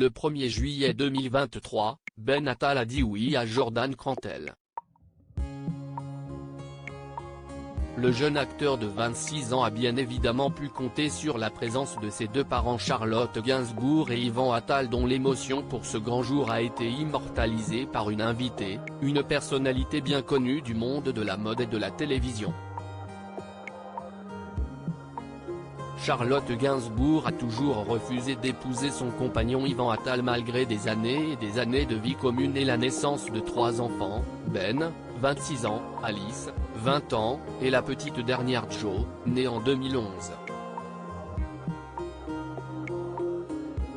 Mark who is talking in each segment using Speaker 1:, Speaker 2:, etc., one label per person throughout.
Speaker 1: Le 1er juillet 2023, Ben Attal a dit oui à Jordan Crantel. Le jeune acteur de 26 ans a bien évidemment pu compter sur la présence de ses deux parents Charlotte Gainsbourg et Yvan Attal, dont l'émotion pour ce grand jour a été immortalisée par une invitée, une personnalité bien connue du monde de la mode et de la télévision. Charlotte Gainsbourg a toujours refusé d'épouser son compagnon Yvan Attal malgré des années et des années de vie commune et la naissance de 3 enfants, Ben, 26 ans, Alice, 20 ans, et la petite dernière Jo, née en 2011.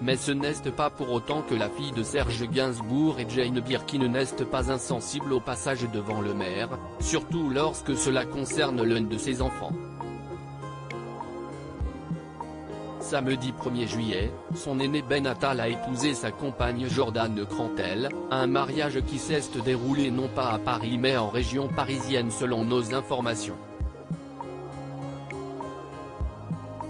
Speaker 1: Mais ce n'est pas pour autant que la fille de Serge Gainsbourg et Jane Birkin n'est pas insensible au passage devant le maire, surtout lorsque cela concerne l'un de ses enfants. Samedi 1er juillet, son aîné Ben Attal a épousé sa compagne Jordan Crantel, un mariage qui s'est déroulé non pas à Paris mais en région parisienne selon nos informations.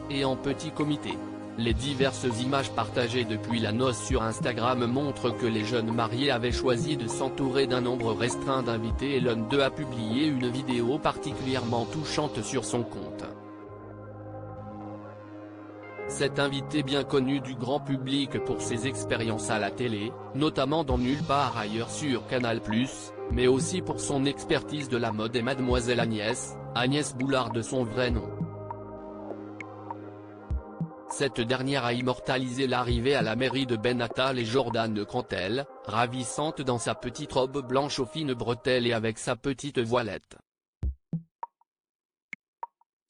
Speaker 1: Et en petit comité. Les diverses images partagées depuis la noce sur Instagram montrent que les jeunes mariés avaient choisi de s'entourer d'un nombre restreint d'invités et l'un d'eux a publié une vidéo particulièrement touchante sur son compte. Cet invité bien connu du grand public pour ses expériences à la télé, notamment dans Nulle part ailleurs sur Canal+, mais aussi pour son expertise de la mode est Mademoiselle Agnès Boulard de son vrai nom. Cette dernière a immortalisé l'arrivée à la mairie de Ben Attal et Jordan Crantel, ravissante dans sa petite robe blanche aux fines bretelles et avec sa petite voilette.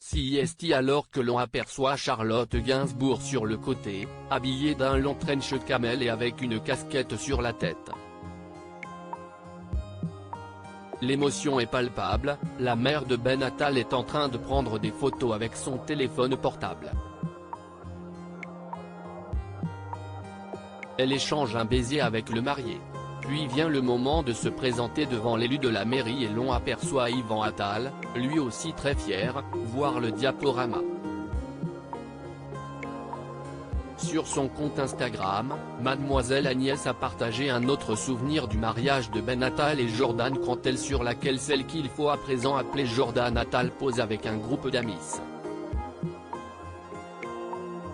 Speaker 1: CIST alors que l'on aperçoit Charlotte Gainsbourg sur le côté, habillée d'un long trench camel et avec une casquette sur la tête. L'émotion est palpable, la mère de Ben Attal est en train de prendre des photos avec son téléphone portable. Elle échange un baiser avec le marié. Puis vient le moment de se présenter devant l'élu de la mairie et l'on aperçoit Yvan Attal, lui aussi très fier, voir le diaporama. Sur son compte Instagram, Mademoiselle Agnès a partagé un autre souvenir du mariage de Ben Attal et Jordan Crantel sur laquelle celle qu'il faut à présent appeler Jordan Attal pose avec un groupe d'amis.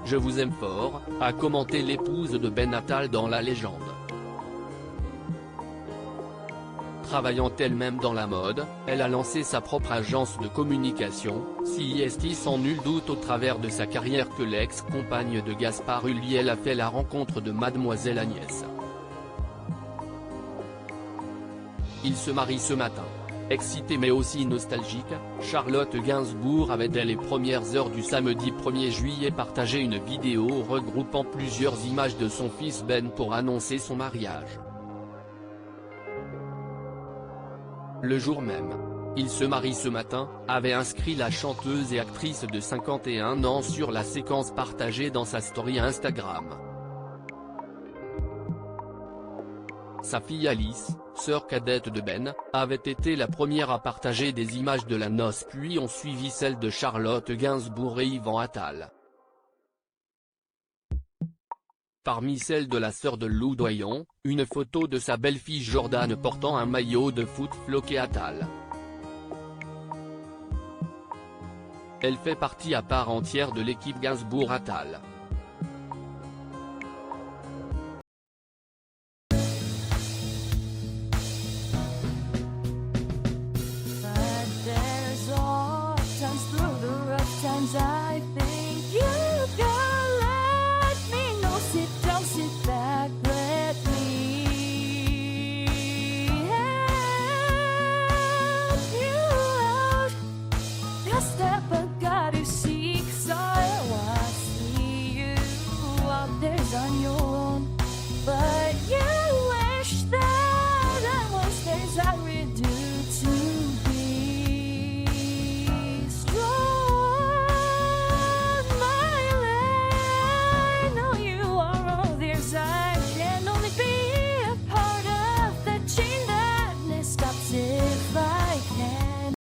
Speaker 1: Je vous aime fort, a commenté l'épouse de Ben Attal dans la légende. Travaillant elle-même dans la mode, elle a lancé sa propre agence de communication, CIST, sans nul doute au travers de sa carrière que l'ex-compagne de Gaspard Ulliel a fait la rencontre de Mademoiselle Agnès. Ils se marient ce matin. Excitée mais aussi nostalgique, Charlotte Gainsbourg avait dès les premières heures du samedi 1er juillet partagé une vidéo regroupant plusieurs images de son fils Ben pour annoncer son mariage. Le jour même, il se marie ce matin, avait inscrit la chanteuse et actrice de 51 ans sur la séquence partagée dans sa story Instagram. Sa fille Alice, sœur cadette de Ben, avait été la première à partager des images de la noce puis ont suivi celles de Charlotte Gainsbourg et Yvan Attal. Parmi celles de la sœur de Lou Doyon, une photo de sa belle-fille Jordan portant un maillot de foot floqué Attal. Elle fait partie à part entière de l'équipe Gainsbourg Attal.